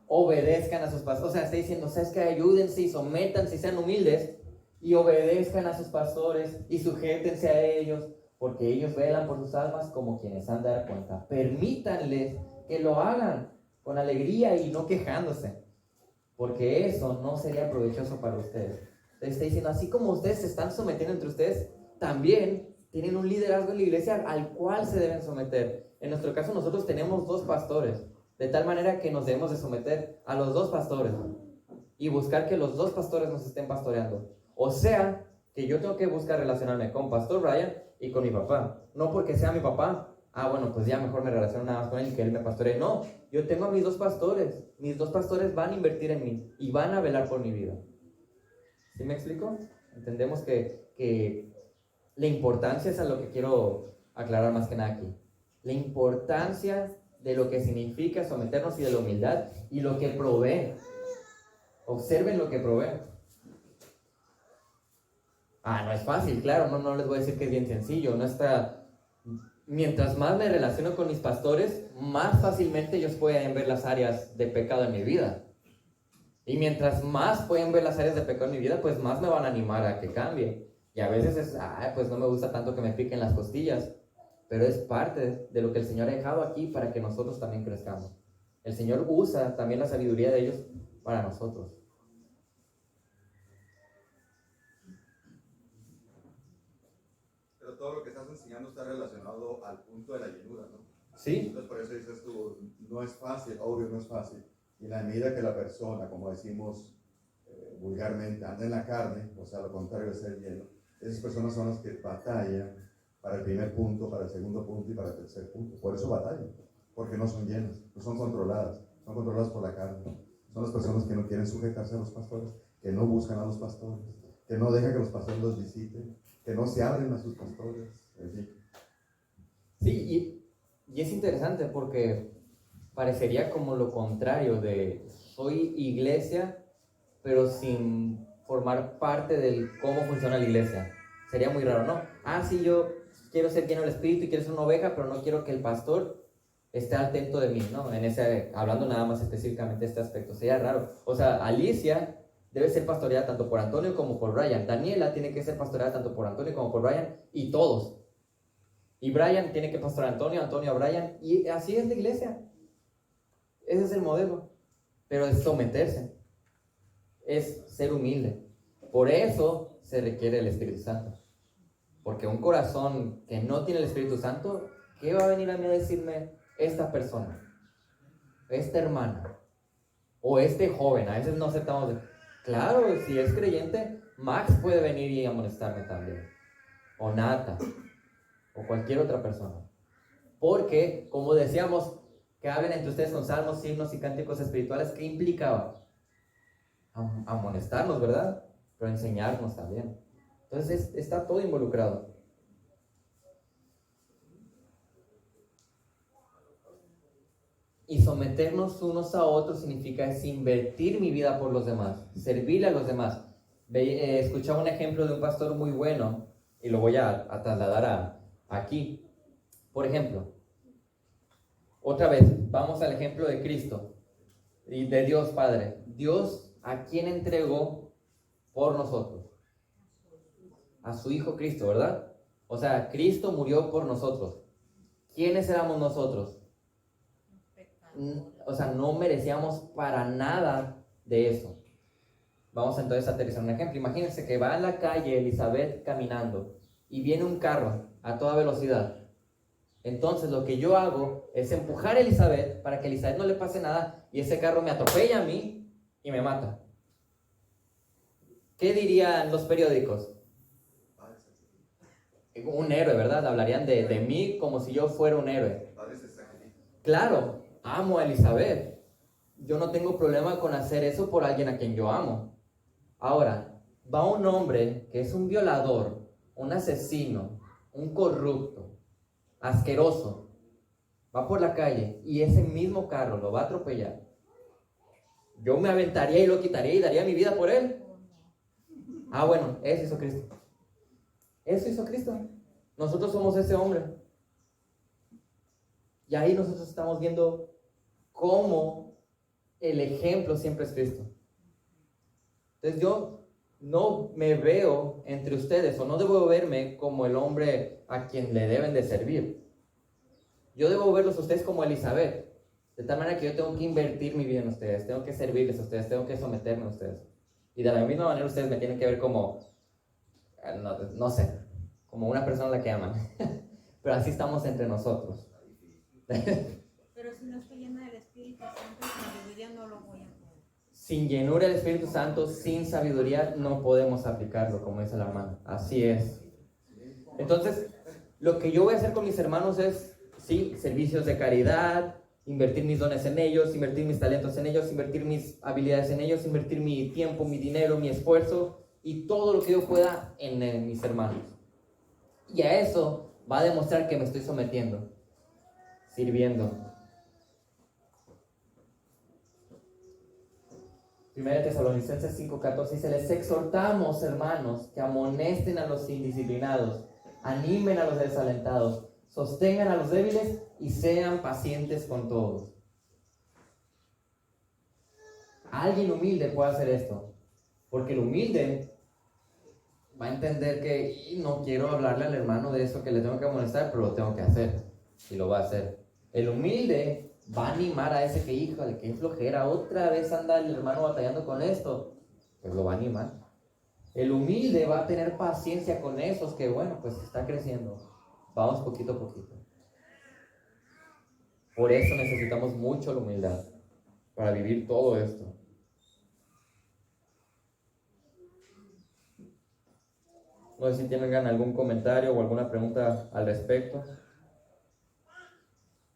Obedezcan a sus pastores. O sea, está diciendo, ¿sabes qué? Ayúdense y sométanse y sean humildes y obedezcan a sus pastores y sujétense a ellos, porque ellos velan por sus almas como quienes han de dar cuenta. Permítanles que lo hagan con alegría y no quejándose, porque eso no sería provechoso para ustedes. Entonces está diciendo, así como ustedes se están sometiendo entre ustedes, también tienen un liderazgo en la iglesia al cual se deben someter. En nuestro caso, nosotros tenemos 2 pastores, de tal manera que nos debemos de someter a los 2 pastores y buscar que los 2 pastores nos estén pastoreando. O sea, que yo tengo que buscar relacionarme con Pastor Brian y con mi papá. No porque sea mi papá, bueno, pues ya mejor me relaciono nada más con él y que él me pastoree. No, yo tengo a mis 2 pastores. Mis 2 pastores van a invertir en mí y van a velar por mi vida. ¿Sí me explico? Entendemos que la importancia es a lo que quiero aclarar más que nada aquí. La importancia de lo que significa someternos y de la humildad y lo que provee. Observen lo que provee. No es fácil, claro, no les voy a decir que es bien sencillo. No está... Mientras más me relaciono con mis pastores, más fácilmente ellos pueden ver las áreas de pecado en mi vida. Y mientras más pueden ver las áreas de pecado en mi vida, pues más me van a animar a que cambie. Y a veces es, pues no me gusta tanto que me piquen las costillas. Pero es parte de lo que el Señor ha dejado aquí para que nosotros también crezcamos. El Señor usa también la sabiduría de ellos para nosotros. Pero todo lo que estás enseñando está relacionado al punto de la llenura, ¿no? Sí. Entonces por eso dices tú, no es fácil, obvio no es fácil. Y en la medida que la persona, como decimos vulgarmente, anda en la carne, o sea, lo contrario de ser lleno, esas personas son las que batallan para el primer punto, para el segundo punto y para el tercer punto. Por eso batallan, porque no son llenas, no son controladas por la carne. Son las personas que no quieren sujetarse a los pastores, que no buscan a los pastores, que no dejan que los pastores los visiten, que no se abren a sus pastores, en fin. Sí, y es interesante porque parecería como lo contrario de soy iglesia, pero sin formar parte de cómo funciona la iglesia. Sería muy raro, ¿no? Ah, sí, yo quiero ser lleno del Espíritu y quiero ser una oveja, pero no quiero que el pastor esté atento de mí, ¿no? Hablando nada más específicamente de este aspecto. Sería raro. O sea, Alicia debe ser pastoreada tanto por Antonio como por Brian. Daniela tiene que ser pastoreada tanto por Antonio como por Brian y todos. Y Brian tiene que pastorear a Antonio, Antonio a Brian. Y así es la iglesia. Ese es el modelo. Pero es someterse. Es ser humilde. Por eso se requiere el Espíritu Santo. Porque un corazón que no tiene el Espíritu Santo, ¿qué va a venir a mí a decirme esta persona? Esta hermana. O este joven. A veces no aceptamos. Claro, si es creyente, Max puede venir y amonestarme también. O Nata. O cualquier otra persona. Porque, como decíamos, que hablen entre ustedes con salmos, himnos y cánticos espirituales, ¿qué implicaba? Amonestarnos, ¿verdad? Pero enseñarnos también. Entonces está todo involucrado. Y someternos unos a otros significa es invertir mi vida por los demás, servirle a los demás. Escuchaba un ejemplo de un pastor muy bueno y lo voy a trasladar aquí. Por ejemplo, otra vez, vamos al ejemplo de Cristo y de Dios Padre. Dios, ¿a quién entregó por nosotros? A su Hijo Cristo, ¿verdad? O sea, Cristo murió por nosotros. ¿Quiénes éramos nosotros? O sea, no merecíamos para nada de eso. Vamos entonces a aterrizar un ejemplo. Imagínense que va en la calle Elizabeth caminando y viene un carro a toda velocidad. Entonces lo que yo hago es empujar a Elizabeth para que a Elizabeth no le pase nada y ese carro me atropella a mí y me mata. ¿Qué dirían los periódicos? Un héroe, ¿verdad? Hablarían de mí como si yo fuera un héroe. Claro, amo a Elizabeth. Yo no tengo problema con hacer eso por alguien a quien yo amo. Ahora, va un hombre que es un violador, un asesino, un corrupto, asqueroso. Va por la calle y ese mismo carro lo va a atropellar. Yo me aventaría y lo quitaría y daría mi vida por él. Ah, bueno, eso hizo Cristo. Eso hizo Cristo. Nosotros somos ese hombre. Y ahí nosotros estamos viendo cómo el ejemplo siempre es Cristo. Entonces yo no me veo entre ustedes, o no debo verme como el hombre a quien le deben de servir. Yo debo verlos a ustedes como Elizabeth. De tal manera que yo tengo que invertir mi vida en ustedes, tengo que servirles a ustedes, tengo que someterme a ustedes. Y de la misma manera ustedes me tienen que ver como, no sé, como una persona a la que aman. Pero así estamos entre nosotros. Pero si no estoy llena del Espíritu Santo, sin sabiduría no lo voy a poder. Sin llenura del Espíritu Santo, sin sabiduría, no podemos aplicarlo, como dice la hermana. Así es. Entonces, lo que yo voy a hacer con mis hermanos es, sí, servicios de caridad, invertir mis dones en ellos, invertir mis talentos en ellos, invertir mis habilidades en ellos, invertir mi tiempo, mi dinero, mi esfuerzo y todo lo que yo pueda en mis hermanos. Y a eso va a demostrar que me estoy sometiendo, sirviendo. 1 Tesalonicenses 5:14 dice: les exhortamos, hermanos, que amonesten a los indisciplinados, animen a los desalentados, sostengan a los débiles y sean pacientes con todos. Alguien humilde puede hacer esto, porque el humilde va a entender que no quiero hablarle al hermano de eso que le tengo que amonestar, pero lo tengo que hacer, y lo va a hacer. El humilde va a animar a ese que, híjole, que flojera, otra vez anda el hermano batallando con esto, pues lo va a animar. El humilde va a tener paciencia con esos que, bueno, pues está creciendo, vamos poquito a poquito. Por eso necesitamos mucho la humildad, para vivir todo esto. No sé si tengan algún comentario o alguna pregunta al respecto.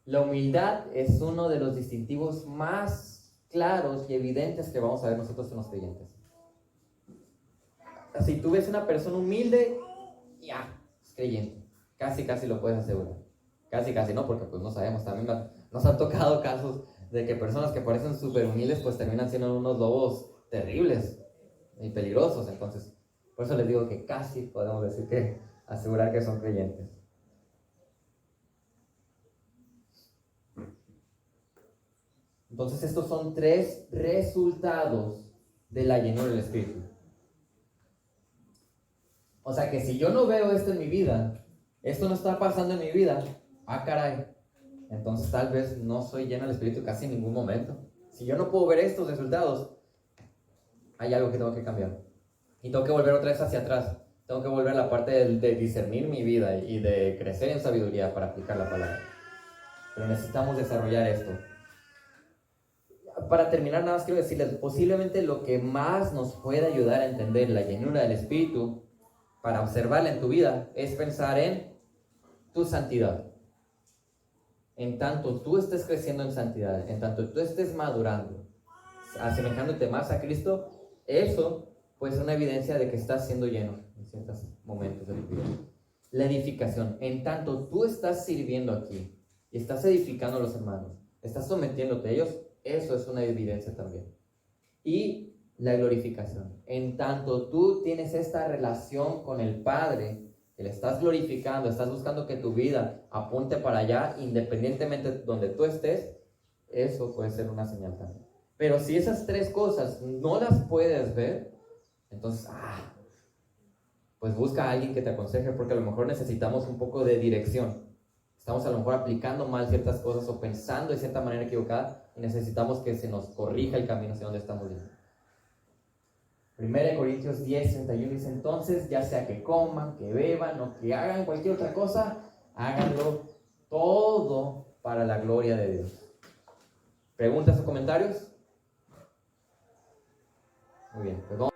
La humildad es uno de los distintivos más claros y evidentes que vamos a ver nosotros en los creyentes. Si tú ves una persona humilde, ya, es creyente. Casi lo puedes asegurar. Casi no, porque pues no sabemos. También nos han tocado casos de que personas que parecen súper humildes pues terminan siendo unos lobos terribles y peligrosos. Entonces, Por eso les digo que casi podemos decir que asegurar que son creyentes. Entonces estos son 3 resultados de la llenura del Espíritu. O sea que si yo no veo esto en mi vida, esto no está pasando en mi vida, caray, entonces tal vez no soy lleno del Espíritu casi en ningún momento. Si yo no puedo ver estos resultados, hay algo que tengo que cambiar. Y tengo que volver otra vez hacia atrás. Tengo que volver a la parte de discernir mi vida y de crecer en sabiduría para aplicar la palabra. Pero necesitamos desarrollar esto. Para terminar, nada más quiero decirles, posiblemente lo que más nos puede ayudar a entender la llenura del Espíritu, para observarla en tu vida, es pensar en tu santidad. En tanto tú estés creciendo en santidad, en tanto tú estés madurando, asemejándote más a Cristo, eso puede ser una evidencia de que estás siendo lleno en ciertos momentos de tu vida. La edificación, en tanto tú estás sirviendo aquí y estás edificando a los hermanos, estás sometiéndote a ellos, eso es una evidencia también. Y la glorificación, en tanto tú tienes esta relación con el Padre, que le estás glorificando, estás buscando que tu vida apunte para allá, independientemente de donde tú estés, eso puede ser una señal también. Pero si esas 3 cosas no las puedes ver, entonces, pues busca a alguien que te aconseje, porque a lo mejor necesitamos un poco de dirección. Estamos a lo mejor aplicando mal ciertas cosas o pensando de cierta manera equivocada y necesitamos que se nos corrija el camino hacia donde estamos yendo. 1 Corintios 10:31 dice: entonces, ya sea que coman, que beban o que hagan cualquier otra cosa, háganlo todo para la gloria de Dios. ¿Preguntas o comentarios? Muy bien, pues vamos.